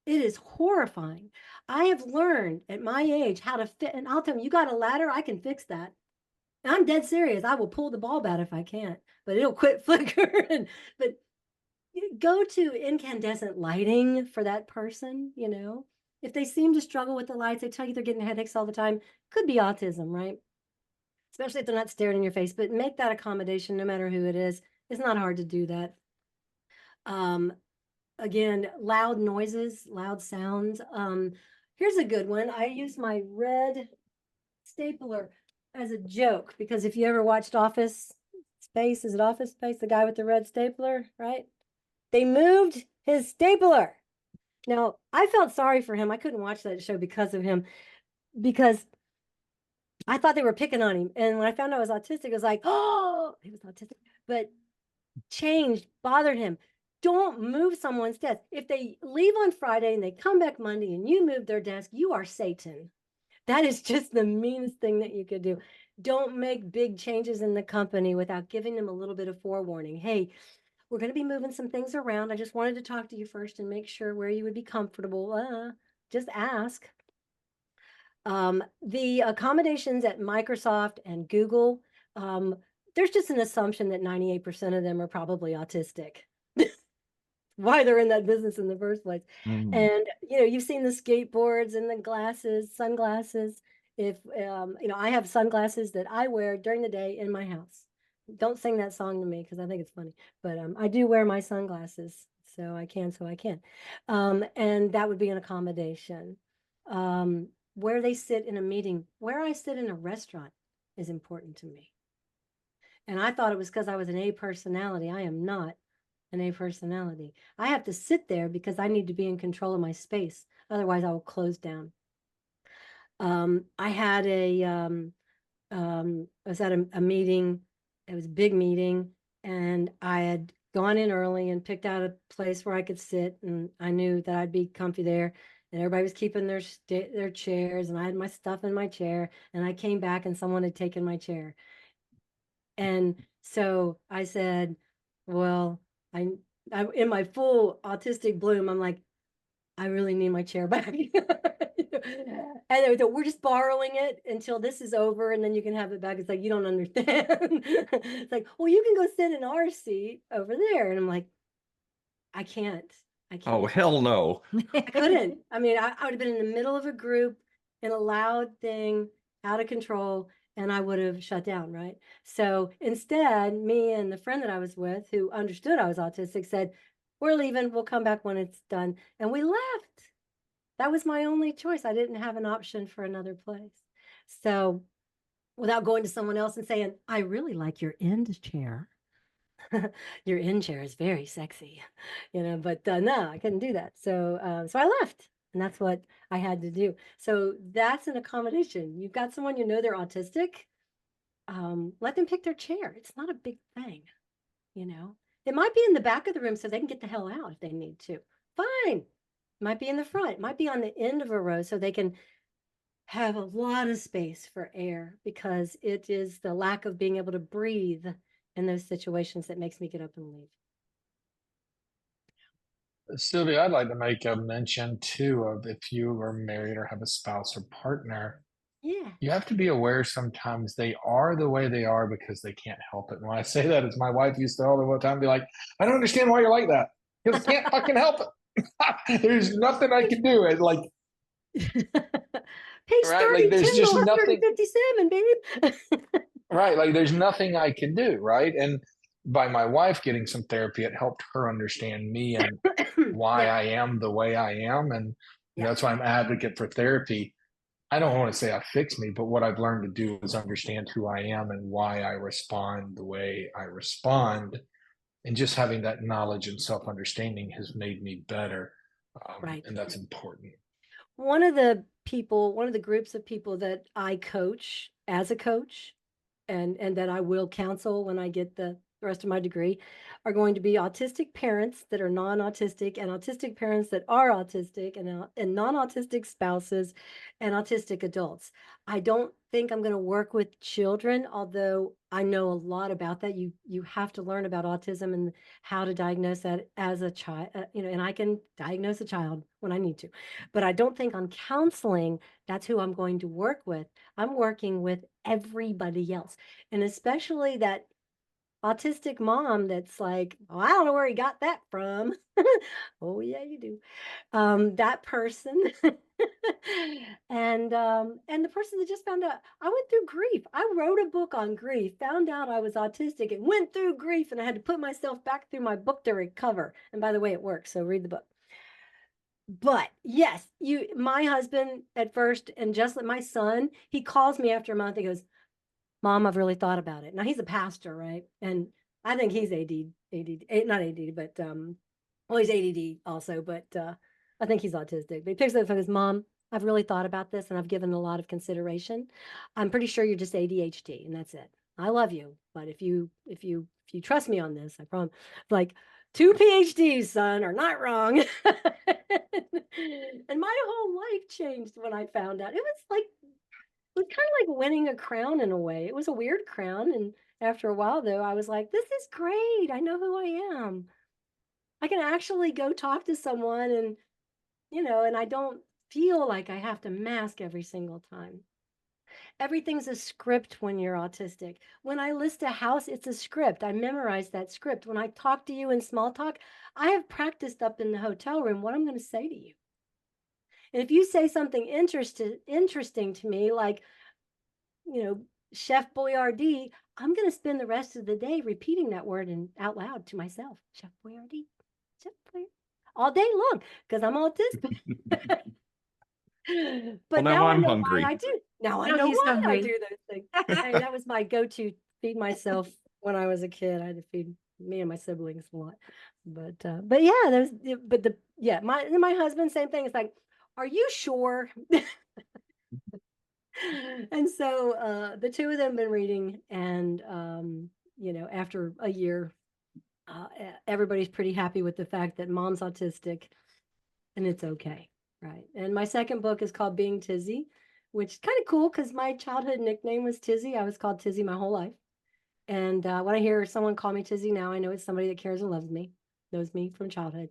It is horrifying. I have learned at my age how to fit, and I'll tell them, you got a ladder, I can fix that. I'm dead serious. I will pull the bulb out if I can't, but it'll quit flickering. But go to incandescent lighting for that person, If they seem to struggle with the lights, they tell you they're getting headaches all the time, could be autism, right? Especially if they're not staring in your face, but make that accommodation no matter who it is. It's not hard to do that. Again, loud noises, loud sounds. Here's a good one. I use my red stapler as a joke because if you ever watched Office Space, is it Office Space? The guy with the red stapler, right? They moved his stapler. Now, I felt sorry for him. I couldn't watch that show because of him, because I thought they were picking on him. And when I found out I was autistic, I was like, oh, he was autistic. But change bothered him. Don't move someone's desk. If they leave on Friday and they come back Monday and you move their desk, you are Satan. That is just the meanest thing that you could do. Don't make big changes in the company without giving them a little bit of forewarning. Hey, we're going to be moving some things around. I just wanted to talk to you first and make sure where you would be comfortable. Just ask. The accommodations at Microsoft and Google, there's just an assumption that 98% of them are probably autistic. Why they're in that business in the first place. Mm. And, you've seen the skateboards and the glasses, sunglasses. If, I have sunglasses that I wear during the day in my house. Don't sing that song to me because I think it's funny, but I do wear my sunglasses. So I can. And that would be an accommodation. Where they sit in a meeting, where I sit in a restaurant is important to me. And I thought it was because I was an A personality. I am not an A personality. I have to sit there because I need to be in control of my space. Otherwise, I will close down. I had I was at a meeting. It was a big meeting, and I had gone in early and picked out a place where I could sit, and I knew that I'd be comfy there. And everybody was keeping their chairs, and I had my stuff in my chair. And I came back, and someone had taken my chair. And so I said, well, I in my full autistic bloom, I'm like, I really need my chair back. And they were, we're just borrowing it until this is over, and then you can have it back. It's like, you don't understand. It's like, well, you can go sit in our seat over there. And I'm like, I can't. Oh, hell no. I couldn't. I mean, I would have been in the middle of a group in a loud thing, out of control, and I would have shut down, right? So instead, me and the friend that I was with, who understood I was autistic, said, we're leaving. We'll come back when it's done. And we left. That was my only choice. I didn't have an option for another place. So without going to someone else and saying, I really like your end chair. Your end chair is very sexy, but no, I couldn't do that. So I left, and that's what I had to do. So that's an accommodation. You've got someone, they're autistic. Let them pick their chair. It's not a big thing, It might be in the back of the room so they can get the hell out if they need to. Fine. Might be in the front. Might be on the end of a row so they can have a lot of space for air, because it is the lack of being able to breathe in those situations that makes me get up and leave. Sylvia, I'd like to make a mention too of if you are married or have a spouse or partner, Yeah. you have to be aware sometimes they are the way they are because they can't help it. And when I say that, is my wife used to all the time be like, I don't understand why you're like that. Because I can't fucking help it. There's nothing I can do. It's like, Page right? Like 32, there's just nothing. 157, babe. Right. Like there's nothing I can do. Right. And by my wife getting some therapy, it helped her understand me and why Yeah. I am the way I am. And that's why I'm an advocate for therapy. I don't want to say I fixed me, but what I've learned to do is understand who I am and why I respond the way I respond. And just having that knowledge and self-understanding has made me better. Right. And that's important. One of the groups of people that I coach as a coach, and that I will counsel when I get the rest of my degree, are going to be autistic parents that are non-autistic, and autistic parents that are autistic, and non-autistic spouses, and autistic adults. I don't think I'm going to work with children, although I know a lot about that. You have to learn about autism and how to diagnose that as a child, and I can diagnose a child when I need to. But I don't think on counseling, that's who I'm going to work with. I'm working with everybody else, and especially that autistic mom that's like, oh, I don't know where he got that from. Oh yeah, you do. That person. And the person that just found out I went through grief. I wrote a book on grief, found out I was autistic, and went through grief, and I had to put myself back through my book to recover. And by the way, it works, so read the book. But yes, my husband at first, and just like my son, he calls me after a month. He goes, Mom, I've really thought about it. Now he's a pastor, right? And I think he's not AD, but well, he's ADD also, but I think he's autistic. But he picks up the phone and goes, Mom, I've really thought about this, and I've given a lot of consideration. I'm pretty sure you're just ADHD, and that's it. I love you, but if you trust me on this, I promise. Like, 2 PhDs, son, are not wrong. And my whole life changed when I found out. It was kind of like winning a crown in a way. It was a weird crown. And after a while, though, I was like, this is great. I know who I am. I can actually go talk to someone, and, and I don't feel like I have to mask every single time. Everything's a script when you're autistic. When I list a house, it's a script. I memorize that script. When I talk to you in small talk, I have practiced up in the hotel room what I'm going to say to you. And if you say something interesting to me, like, Chef Boyardee, I'm going to spend the rest of the day repeating that word and out loud to myself. Chef Boyardee, Chef Boyardee, all day long, because I'm autistic. Well, But now now I I'm know why hungry. I do. Now I Now know he's why I hungry. do those things. Hey, that was my go-to feed myself when I was a kid. I had to feed me and my siblings a lot. But yeah, my husband, same thing. It's like, are you sure? And so the two of them been reading, and after a year, everybody's pretty happy with the fact that mom's autistic, and it's okay, right? And my second book is called Being Tizzy, which is kind of cool because my childhood nickname was Tizzy. I was called Tizzy my whole life. And when I hear someone call me Tizzy now, I know it's somebody that cares and loves me, knows me from childhood.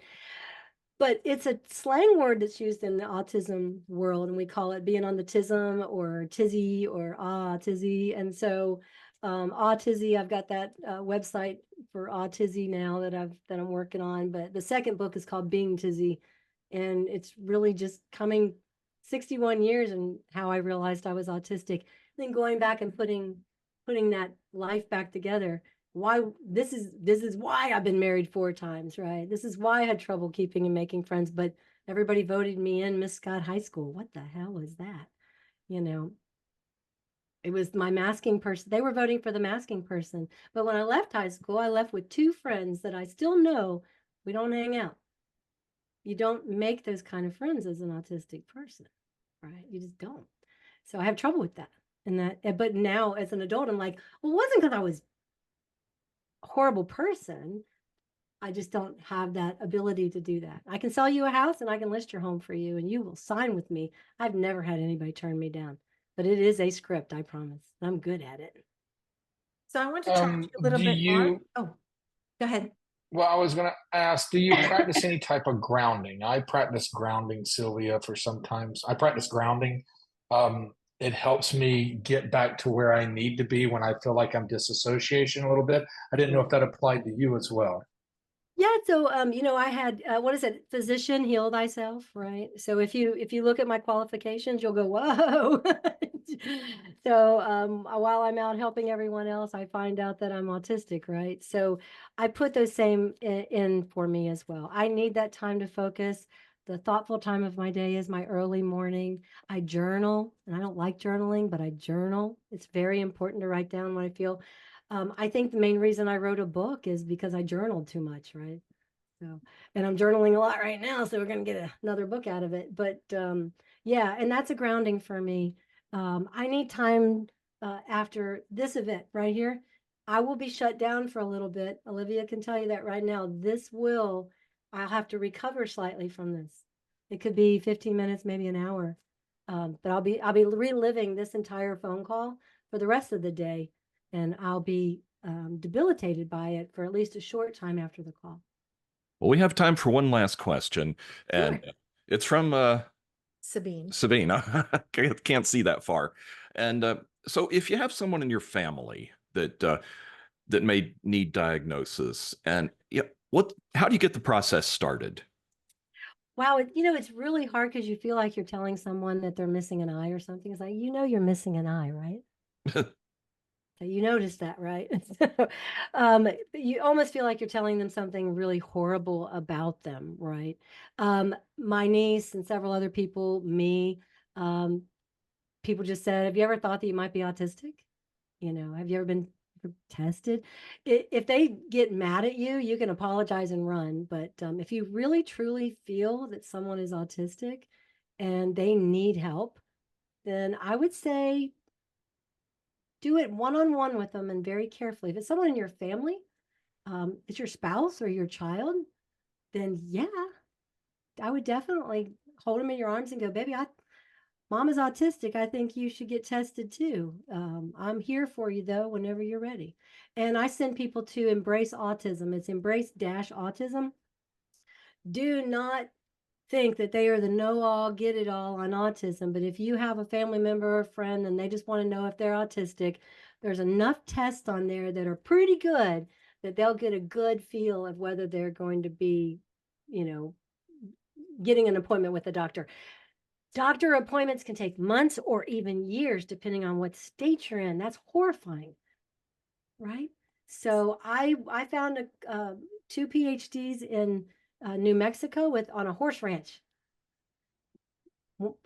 But it's a slang word that's used in the autism world, and we call it being on the tism or tizzy or tizzy. And so tizzy, I've got that website for tizzy now that I'm working on. But the second book is called Being Tizzy, and it's really just coming 61 years and how I realized I was autistic, then going back and putting that life back together. Why this is why I've been married 4 times, right? This is why I had trouble keeping and making friends, but everybody voted me in Miss Scott High School. What the hell was that? It was my masking person. They were voting for the masking person. But when I left high school, I left with 2 friends that I still know. We don't hang out. You don't make those kind of friends as an autistic person, right? You just don't. So I have trouble with that. But now as an adult, I'm like, well, it wasn't because I was horrible person. I just don't have that ability to do that. I can sell you a house and I can list your home for you and you will sign with me. I've never had anybody turn me down, but it is a script, I promise. I'm good at it. So I want to challenge you a little Do bit more. you, Oh, go ahead. well, I was going to ask, do you practice any type of grounding? I practice grounding, Sylvia, for sometimes. I practice grounding. It helps me get back to where I need to be when I feel like I'm disassociation a little bit. I didn't know if that applied to you as well. Yeah, so I had what is it? Physician, heal thyself, right? So if you look at my qualifications, you'll go, whoa. So while I'm out helping everyone else, I find out that I'm autistic, right? So I put those same in for me as well. I need that time to focus. The thoughtful time of my day is my early morning. I journal, and I don't like journaling, but I journal. It's very important to write down what I feel. I think the main reason I wrote a book is because I journaled too much, right? So, and I'm journaling a lot right now, so we're going to get another book out of it. But yeah, and that's a grounding for me. I need time after this event right here. I will be shut down for a little bit. Olivia can tell you that right now. I'll have to recover slightly from this. It could be 15 minutes, maybe an hour. But I'll be reliving this entire phone call for the rest of the day, and I'll be debilitated by it for at least a short time after the call. Well, we have time for one last question, Sure. and it's from Sabine. Sabine. I can't see that far. And so if you have someone in your family that may need diagnosis, and yeah, how do you get the process started? Wow, it's really hard because you feel like you're telling someone that they're missing an eye or something. It's like, you're missing an eye, right? So you noticed that, right? You almost feel like you're telling them something really horrible about them, right? My niece and several other people, people just said, have you ever thought that you might be autistic? Have you ever been tested? If they get mad at you, you can apologize and run. But if you really truly feel that someone is autistic and they need help, then I would say do it one-on-one with them and very carefully. If it's someone in your family, it's your spouse or your child, then yeah, I would definitely hold them in your arms and go, baby, mom is autistic. I think you should get tested too. I'm here for you though, whenever you're ready. And I send people to Embrace Autism. It's embrace-autism. Do not think that they are the know-all, get-it-all on autism. But if you have a family member or friend and they just want to know if they're autistic, there's enough tests on there that are pretty good that they'll get a good feel of whether they're going to be, you know, getting an appointment with a doctor. Doctor appointments can take months or even years, depending on what state you're in. That's horrifying, right? So I found two PhDs in New Mexico on a horse ranch.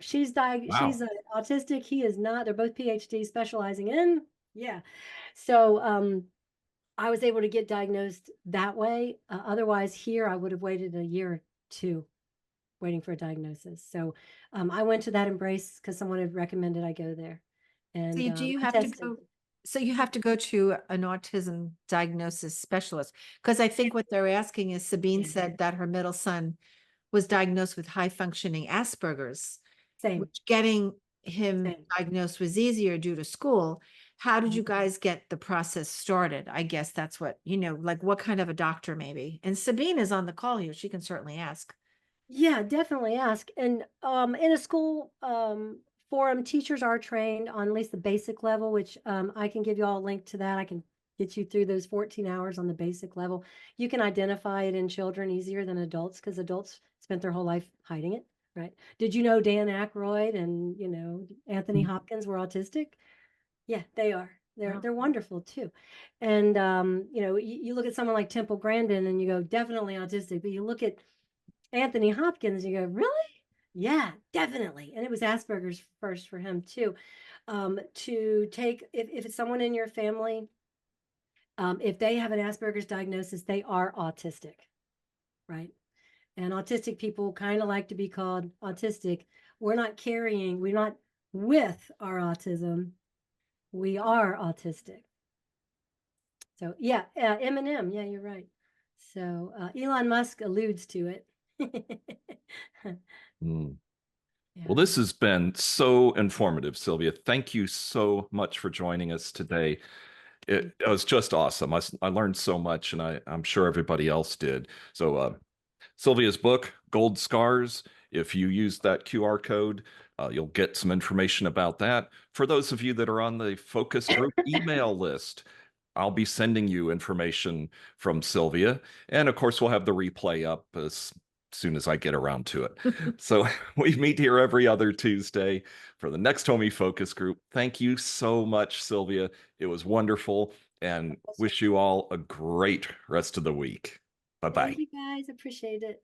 She's Wow. autistic. He is not. They're both PhDs specializing in, yeah. So I was able to get diagnosed that way. Otherwise, here I would have waited a year or two waiting for a diagnosis. So I went to that Embrace because someone had recommended I go there. And Do you I have to tested. go? So you have to go to an autism diagnosis specialist, because I think what they're asking is Sabine Yeah. said that her middle son was diagnosed with high functioning Asperger's, Same. which getting him Same. diagnosed was easier due to school. How did you Mhm. guys get the process started? I guess that's what, like what kind of a doctor maybe? And Sabine is on the call here. She can certainly ask. Yeah, definitely ask. And in a school forum, teachers are trained on at least the basic level, which I can give you all a link to that. I can get you through those 14 hours on the basic level. You can identify it in children easier than adults because adults spent their whole life hiding it, right? Did you know Dan Aykroyd and Anthony Hopkins were autistic? Yeah, they are. They're wonderful too. And you look at someone like Temple Grandin and you go, definitely autistic, but you look at Anthony Hopkins, you go, really? Yeah, definitely. And it was Asperger's first for him too. To take, if it's someone in your family, if they have an Asperger's diagnosis, they are autistic, right? And autistic people kind of like to be called autistic. We're not with our autism. We are autistic. So yeah, Eminem. Yeah, you're right. So Elon Musk alludes to it. Mm. Well, Yeah. this has been so informative, Sylvia. Thank you so much for joining us today. It was just awesome. I learned so much, and I'm sure everybody else did. So, Sylvia's book, Gold Scars, if you use that QR code, you'll get some information about that. For those of you that are on the focus group email list, I'll be sending you information from Sylvia. And of course, we'll have the replay up as soon as I get around to it. So we meet here every other Tuesday for the NextHomie Focus group. Thank you so much, Sylvia. It was wonderful, and wish you all a great rest of the week. Bye-bye. Thank you guys. Appreciate it.